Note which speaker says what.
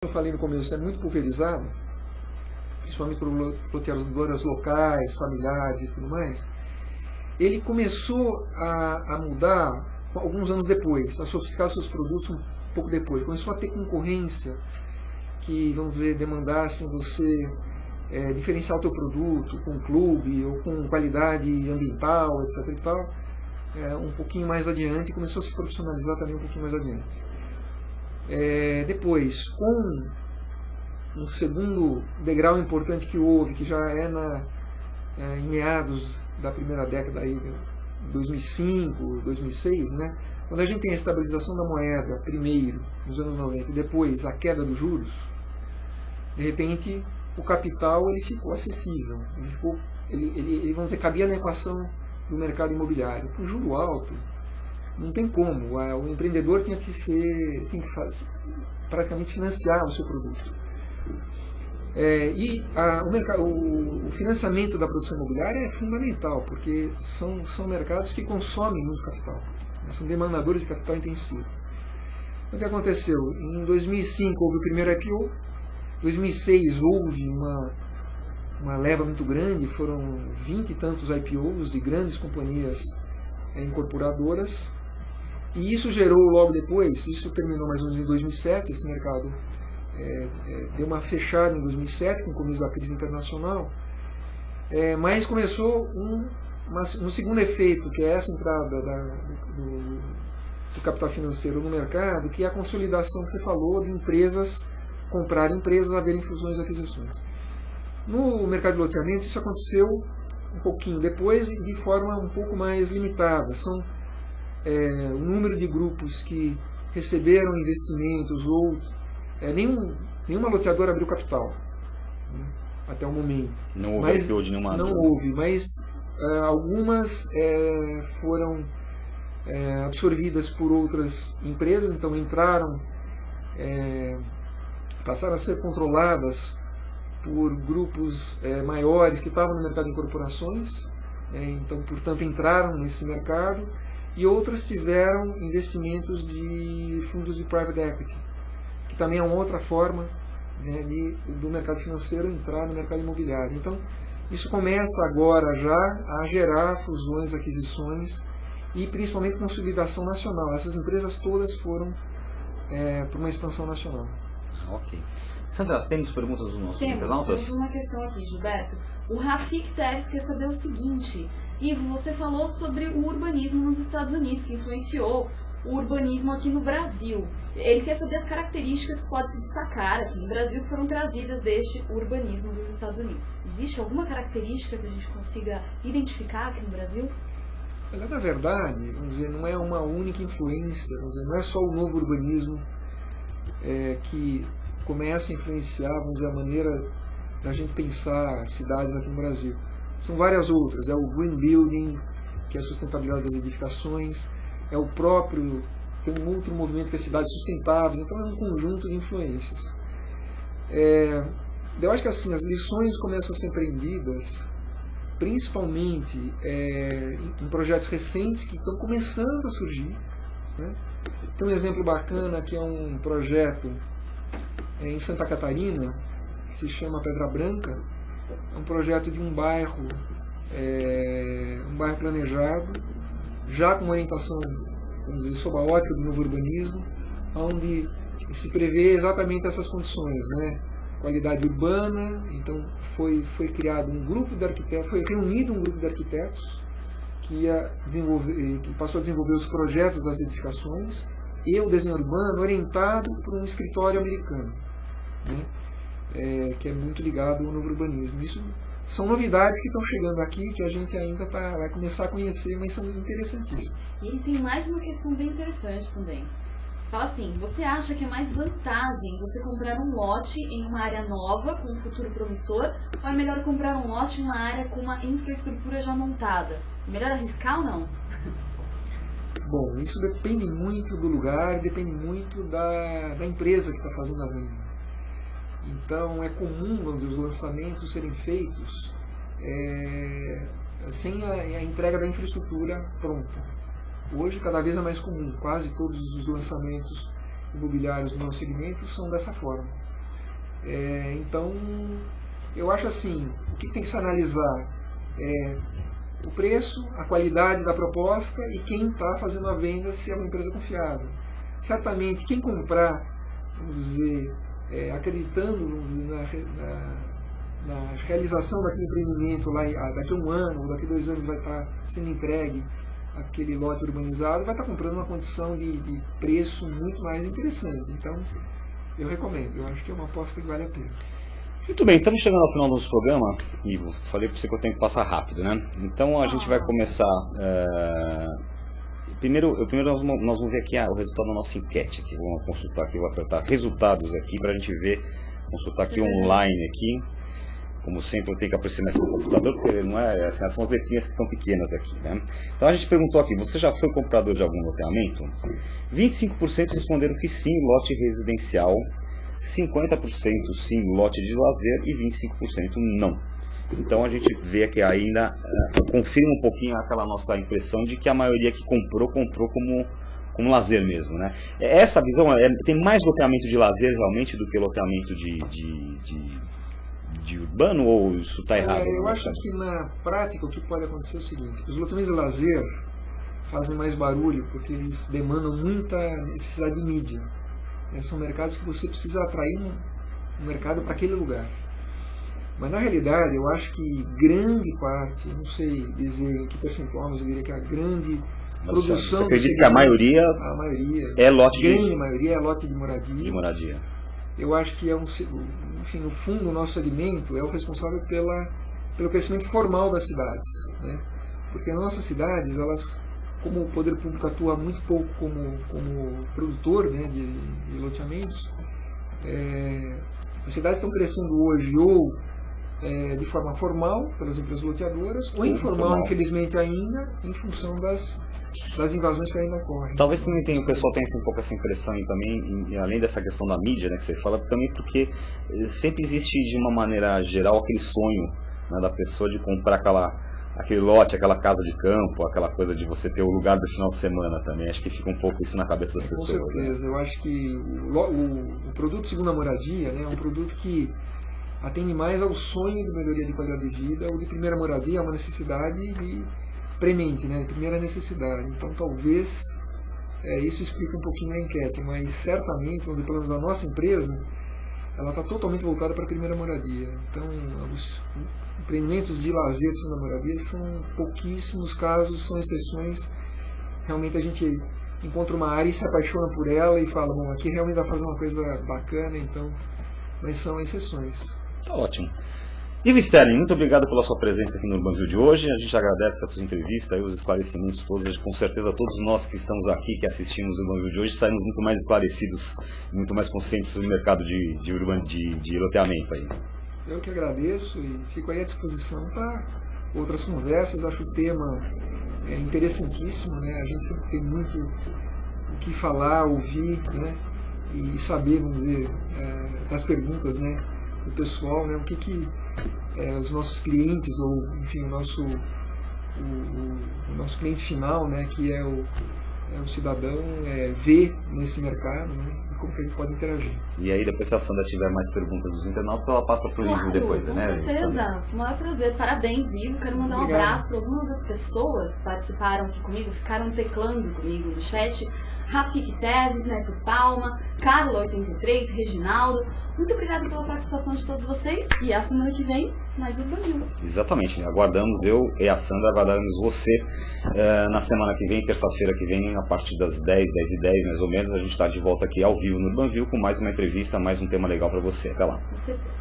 Speaker 1: eu falei no começo, é muito pulverizado, principalmente por loteadoras locais, familiares e tudo mais. Ele começou a mudar alguns anos depois, a sofisticar seus produtos um pouco depois. Começou a ter concorrência que, vamos dizer, demandassem você diferenciar o teu produto com clube ou com qualidade ambiental, etc. e tal. Um pouquinho mais adiante, começou a se profissionalizar também um pouquinho mais adiante. Depois, com um segundo degrau importante que houve, que já é em meados da primeira década, aí, 2005, 2006, né? Quando a gente tem a estabilização da moeda, primeiro, nos anos 90, e depois a queda dos juros, de repente o capital ele ficou acessível, ele vamos dizer, cabia na equação do mercado imobiliário. Com juro alto, não tem como, o empreendedor tem que praticamente financiar o seu produto. O financiamento da produção imobiliária é fundamental, porque são mercados que consomem muito capital, são demandadores de capital intensivo. Então, o que aconteceu? Em 2005 houve o primeiro IPO, em 2006 houve uma leva muito grande, foram 20 e tantos IPOs de grandes companhias incorporadoras, e isso gerou logo depois, isso terminou mais ou menos em 2007, esse mercado deu uma fechada em 2007 com o começo da crise internacional, mas começou um segundo efeito, que é essa entrada do capital financeiro no mercado, que é a consolidação que você falou de empresas comprarem empresas, haverem fusões e aquisições. No mercado de loteamentos isso aconteceu um pouquinho depois e de forma um pouco mais limitada. São o número de grupos que receberam investimentos ou nenhuma loteadora abriu capital, né, até o momento.
Speaker 2: Não houve IPO de nenhuma.
Speaker 1: Não houve, mas algumas foram absorvidas por outras empresas, então passaram a ser controladas por grupos maiores que estavam no mercado de incorporações, então, portanto, entraram nesse mercado, e outras tiveram investimentos de fundos de private equity, que também é uma outra forma, né, do mercado financeiro entrar no mercado imobiliário. Então, isso começa agora já a gerar fusões, aquisições e principalmente consolidação nacional. Essas empresas todas foram para uma expansão nacional.
Speaker 2: Ok. Sandra, temos perguntas dos nossos internautas?
Speaker 3: Temos uma questão aqui, Gilberto. O Rafik Teres quer saber o seguinte: Ivo, você falou sobre o urbanismo nos Estados Unidos, que influenciou o urbanismo aqui no Brasil. Ele quer saber as características que podem se destacar aqui no Brasil que foram trazidas deste urbanismo dos Estados Unidos. Existe alguma característica que a gente consiga identificar aqui no Brasil?
Speaker 1: Na verdade, vamos dizer, não é uma única influência, vamos dizer, não é só o novo urbanismo que começa a influenciar, vamos dizer, a maneira da gente pensar cidades aqui no Brasil. São várias outras, o green building, que é a sustentabilidade das edificações, tem um outro movimento que é cidades sustentáveis, então é um conjunto de influências. Eu acho que assim, as lições começam a ser aprendidas principalmente em projetos recentes que estão começando a surgir, né? Tem um exemplo bacana que é um projeto em Santa Catarina, que se chama Pedra Branca. É um projeto de um bairro planejado, já com orientação, vamos dizer, sob a ótica do novo urbanismo, onde se prevê exatamente essas condições, né? Qualidade urbana. Então foi criado um grupo de arquitetos, foi reunido um grupo de arquitetos que passou a desenvolver os projetos das edificações e o desenho urbano orientado por um escritório americano, né? Que é muito ligado ao novo urbanismo. Isso são novidades que estão chegando aqui, que a gente ainda vai começar a conhecer, mas são interessantíssimas.
Speaker 3: E ele tem mais uma questão bem interessante também. Fala assim: você acha que é mais vantagem você comprar um lote em uma área nova, com um futuro promissor, ou é melhor comprar um lote em uma área com uma infraestrutura já montada? É melhor arriscar ou não?
Speaker 1: Bom, isso depende muito do lugar, depende muito da empresa que está fazendo a venda. Então é comum, vamos dizer, os lançamentos serem feitos sem a entrega da infraestrutura pronta. Hoje cada vez é mais comum, quase todos os lançamentos imobiliários do nosso segmento são dessa forma. Então, eu acho assim, o que tem que se analisar é o preço, a qualidade da proposta e quem está fazendo a venda, se é uma empresa confiável. Certamente, quem comprar, vamos dizer, acreditando, vamos dizer, na realização daquele empreendimento lá daqui a 1 ano ou daqui a 2 anos vai estar sendo entregue aquele lote urbanizado, vai estar comprando uma condição de preço muito mais interessante. Então, eu recomendo, eu acho que é uma aposta que vale a pena.
Speaker 2: Muito bem, estamos chegando ao final do nosso programa, Ivo. Falei para você que eu tenho que passar rápido, né? Então a gente vai começar. Primeiro nós vamos ver aqui o resultado da nossa enquete. Aqui. Vamos consultar aqui, vou apertar resultados aqui para a gente ver, consultar aqui online aqui. Como sempre eu tenho que aproximar esse computador, porque não é assim, são as letrinhas que estão pequenas aqui, né? Então a gente perguntou aqui, você já foi comprador de algum loteamento? 25% responderam que sim, lote residencial. 50% sim, lote de lazer e 25% não. Então a gente vê que ainda confirma um pouquinho aquela nossa impressão de que a maioria que comprou como lazer mesmo, né? Essa visão, tem mais loteamento de lazer realmente do que loteamento de urbano, ou isso está errado?
Speaker 1: Eu acho que na prática o que pode acontecer é o seguinte: os loteamentos de lazer fazem mais barulho porque eles demandam muita necessidade de mídia. São mercados que você precisa atrair um mercado para aquele lugar. Mas na realidade eu acho que grande parte, não sei dizer em que percentual, mas eu diria que a grande produção...
Speaker 2: Você acredita que a maioria é lote
Speaker 1: grande maioria é lote de moradia.
Speaker 2: De moradia.
Speaker 1: Eu acho que enfim, no fundo o nosso segmento é o responsável pelo crescimento formal das cidades, né? Porque nas nossas cidades, como o poder público atua muito pouco como produtor, né, de loteamentos, as cidades estão crescendo hoje ou de forma formal pelas empresas loteadoras ou informal, infelizmente ainda, em função das invasões que ainda ocorrem.
Speaker 2: Talvez também o pessoal tenha um pouco essa impressão e também, além dessa questão da mídia, né, que você fala, também porque sempre existe de uma maneira geral aquele sonho, né, da pessoa de comprar aquele lote, aquela casa de campo, aquela coisa de você ter o lugar do final de semana também. Acho que fica um pouco isso na cabeça das pessoas.
Speaker 1: Com certeza, né? Eu acho que o produto segunda moradia, né, é um produto que atende mais ao sonho de melhoria de qualidade de vida. O de primeira moradia é uma necessidade premente, né, de primeira necessidade. Então talvez isso explique um pouquinho a enquete, mas certamente, pelo menos a nossa empresa, ela está totalmente voltada para a primeira moradia. Então os empreendimentos de lazer de segunda moradia são pouquíssimos casos, são exceções. Realmente a gente encontra uma área e se apaixona por ela e fala, bom, aqui realmente vai fazer uma coisa bacana, então, mas são exceções.
Speaker 2: Tá ótimo. Ivo Sterling, muito obrigado pela sua presença aqui no Urbanville de hoje. A gente agradece a sua entrevista e os esclarecimentos todos. Com certeza todos nós que estamos aqui, que assistimos o Urbanville de hoje, saímos muito mais esclarecidos, muito mais conscientes sobre o mercado de loteamento aí.
Speaker 1: Eu que agradeço e fico aí à disposição para outras conversas. Acho o tema interessantíssimo, né? A gente sempre tem muito o que falar, ouvir, né? E saber, vamos dizer, das perguntas, né, do pessoal, né? O que os nossos clientes, ou enfim, o nosso cliente final, né, que é o cidadão, vê nesse mercado, né? Como que a gente pode interagir.
Speaker 2: E aí depois, se a Sandra tiver mais perguntas dos internautas, ela passa para o Ivo depois,
Speaker 3: com
Speaker 2: né?
Speaker 3: Com certeza, o maior prazer. Parabéns, Ivo. Quero mandar um abraço para algumas das pessoas que participaram aqui comigo, ficaram teclando comigo no chat. Rafik Teves, Neto Palma, Carla83, Reginaldo. Muito obrigada pela participação de todos vocês. E a semana que vem, mais um Urbanville.
Speaker 2: Exatamente. Aguardamos, eu e a Sandra, aguardamos você na semana que vem, terça-feira que vem, a partir das 10h10 mais ou menos. A gente está de volta aqui ao vivo no Urbanville com mais uma entrevista, mais um tema legal para você. Até lá.
Speaker 3: Com certeza.